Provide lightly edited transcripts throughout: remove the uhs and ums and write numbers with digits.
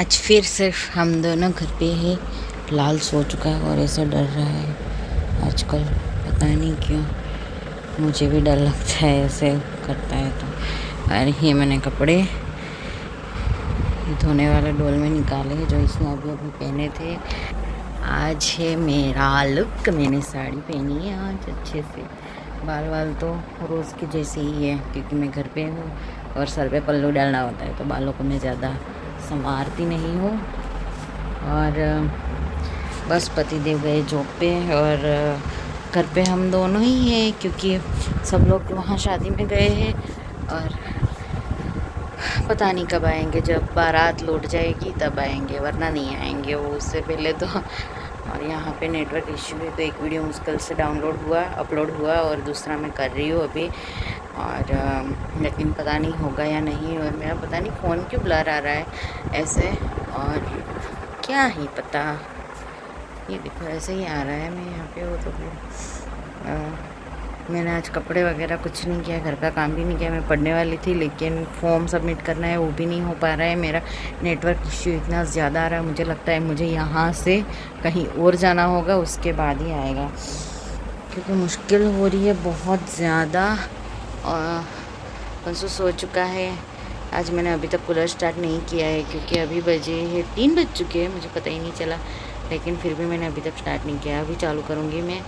आज फिर सिर्फ हम दोनों घर पे हैं। लाल सो चुका है और ऐसे डर रहा है आजकल, पता नहीं क्यों। मुझे भी डर लगता है ऐसे करता है तो। और ये मैंने कपड़े धोने वाले डोल में निकाले जो इसने अभी अभी पहने थे। आज है मेरा लुक, मैंने साड़ी पहनी है आज अच्छे से। बाल तो रोज़ के जैसे ही है क्योंकि मैं घर पे हूँ और सर पे पल्लू डालना होता है तो बालों को मैं ज़्यादा संवारती नहीं हूँ। और बस पति देव गए जॉब पे और घर पे हम दोनों ही हैं क्योंकि सब लोग वहाँ शादी में गए हैं और पता नहीं कब आएंगे। जब बारात लौट जाएगी तब आएंगे, वरना नहीं आएंगे वो उससे पहले तो। और यहाँ पे नेटवर्क इश्यू है तो एक वीडियो मुश्किल से अपलोड हुआ और दूसरा मैं कर रही हूँ अभी। और लेकिन पता नहीं होगा या नहीं। और मेरा पता नहीं फ़ोन क्यों ब्लर आ रहा है ऐसे, और क्या ही पता। ये देखो ऐसे ही आ रहा है। मैं यहाँ पे हो तो फिर मैंने आज कपड़े वगैरह कुछ नहीं किया, घर का काम भी नहीं किया। मैं पढ़ने वाली थी लेकिन फॉर्म सबमिट करना है वो भी नहीं हो पा रहा है। मेरा नेटवर्क इश्यू इतना ज़्यादा आ रहा है, मुझे लगता है मुझे यहाँ से कहीं और जाना होगा उसके बाद ही आएगा क्योंकि मुश्किल हो रही है बहुत ज़्यादा। और परसों सो चुका है। आज मैंने अभी तक कूलर स्टार्ट नहीं किया है क्योंकि अभी बजे है 3 बज चुके हैं, मुझे पता ही नहीं चला। लेकिन फिर भी मैंने अभी तक स्टार्ट नहीं किया। अभी चालू करूँगी मैं।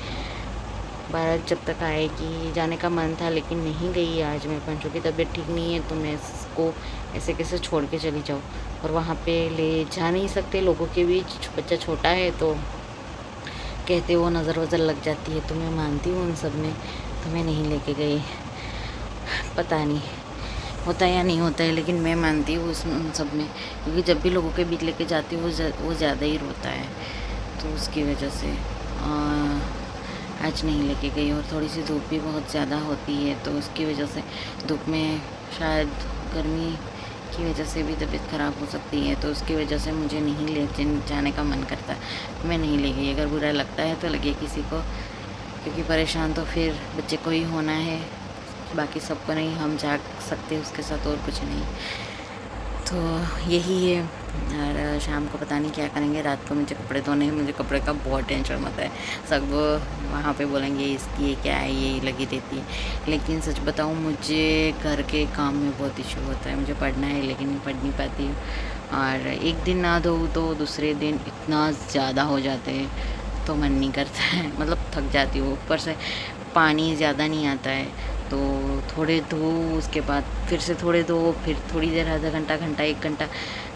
बारात जब तक आएगी, जाने का मन था लेकिन नहीं गई आज मैं। पंचों की तबीयत ठीक नहीं है तो मैं इसको ऐसे कैसे छोड़ के चली जाऊँ, और वहाँ पे ले जा नहीं सकते लोगों के बीच। बच्चा छोटा है तो कहते वो नज़र वज़र लग जाती है, तो मैं मानती हूँ उन सब में, तो मैं नहीं लेके गई। पता नहीं होता है या नहीं होता है लेकिन मैं मानती हूँ उन सब में, क्योंकि जब भी लोगों के बीच लेके जाती हूँ वो ज़्यादा ही रोता है, तो उसकी वजह से आज नहीं लेके गई। और थोड़ी सी धूप भी बहुत ज़्यादा होती है तो उसकी वजह से धूप में शायद गर्मी की वजह से भी तबीयत ख़राब हो सकती है, तो उसकी वजह से मुझे नहीं ले जाने का मन करता। मैं नहीं ले गई। अगर बुरा लगता है तो लगे किसी को, क्योंकि परेशान तो फिर बच्चे को ही होना है, बाकी सबको नहीं। हम जा सकते उसके साथ और कुछ नहीं। तो यही है। और शाम को पता नहीं क्या करेंगे। रात को मुझे कपड़े धोने हैं, मुझे कपड़े का बहुत टेंशन होता है। सब वहाँ पे बोलेंगे इसकी ये क्या है, ये लगी रहती है। लेकिन सच बताऊँ मुझे घर के काम में बहुत इशू होता है। मुझे पढ़ना है लेकिन पढ़ नहीं पाती हूँ, और एक दिन ना धोऊँ तो दूसरे दिन इतना ज़्यादा हो जाते हैं तो मन नहीं करता है। मतलब थक जाती हूँ। ऊपर से पानी ज़्यादा नहीं आता है तो थोड़े धो, उसके बाद फिर से थोड़े धो, फिर थोड़ी देर आधा घंटा 1 घंटा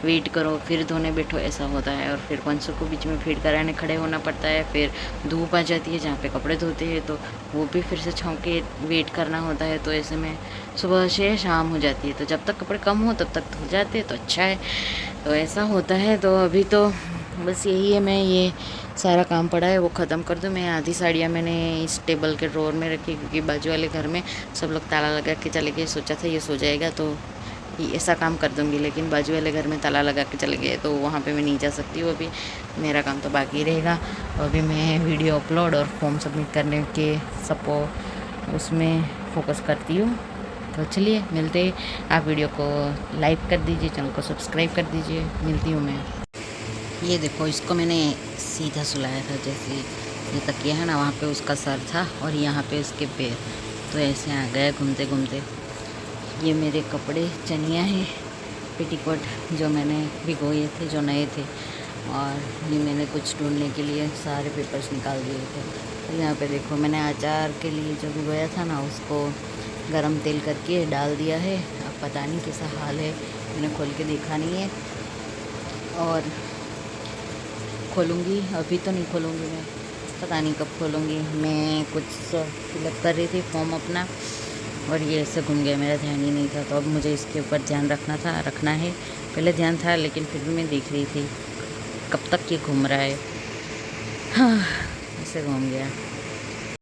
वेट करो, फिर धोने बैठो, ऐसा होता है। और फिर पंचों को बीच में फीड कराने खड़े होना पड़ता है। फिर धूप आ जाती है जहाँ पे कपड़े धोते हैं तो वो भी फिर से छाँव के वेट करना होता है। तो ऐसे में सुबह से शाम हो जाती है, तो जब तक कपड़े कम हो तब तक धो जाते हैं तो अच्छा है। तो ऐसा होता है। तो अभी तो बस यही है, मैं ये सारा काम पड़ा है वो ख़त्म कर दूँ। मैं आधी साड़ियाँ मैंने इस टेबल के ड्रॉर में रखी क्योंकि बाजू वाले घर में सब लोग ताला लगा के चले गए। सोचा था ये सो जाएगा तो ये ऐसा काम कर दूँगी, लेकिन बाजू वाले घर में ताला लगा के चले गए तो वहाँ पे मैं नहीं जा सकती हूँ। अभी मेरा काम तो बाकी रहेगा। अभी मैं वीडियो अपलोड और फॉर्म सबमिट करने के उसमें फ़ोकस करती हूँ। तो चलिए मिलते हैं। आप वीडियो को लाइक कर दीजिए, चैनल को सब्सक्राइब कर दीजिए। मिलती हूँ मैं। ये देखो इसको मैंने सीधा सुलाया था, जैसे ये तकिया है ना वहाँ पे उसका सर था और यहाँ पे उसके पैर, तो ऐसे आ गया घूमते घूमते। ये मेरे कपड़े चनिया है पेटीकोट जो मैंने भिगोए थे, जो नए थे। और ये मैंने कुछ ढूंढने के लिए सारे पेपर्स निकाल दिए थे। तो यहाँ पे देखो मैंने अचार के लिए जो भिगोया था ना उसको गरम तेल करके डाल दिया है। अब पता नहीं कैसा हाल है, मैंने खोल के देखा नहीं है। और खोलूँगी, अभी तो नहीं खोलूँगी मैं, पता नहीं कब खोलूँगी। मैं कुछ फिलअप कर रही थी फॉर्म अपना और ये ऐसे घूम गया, मेरा ध्यान ही नहीं था। तो अब मुझे इसके ऊपर ध्यान रखना है। पहले ध्यान था लेकिन फिर भी मैं देख रही थी कब तक ये घूम रहा है। हाँ, ऐसे घूम गया।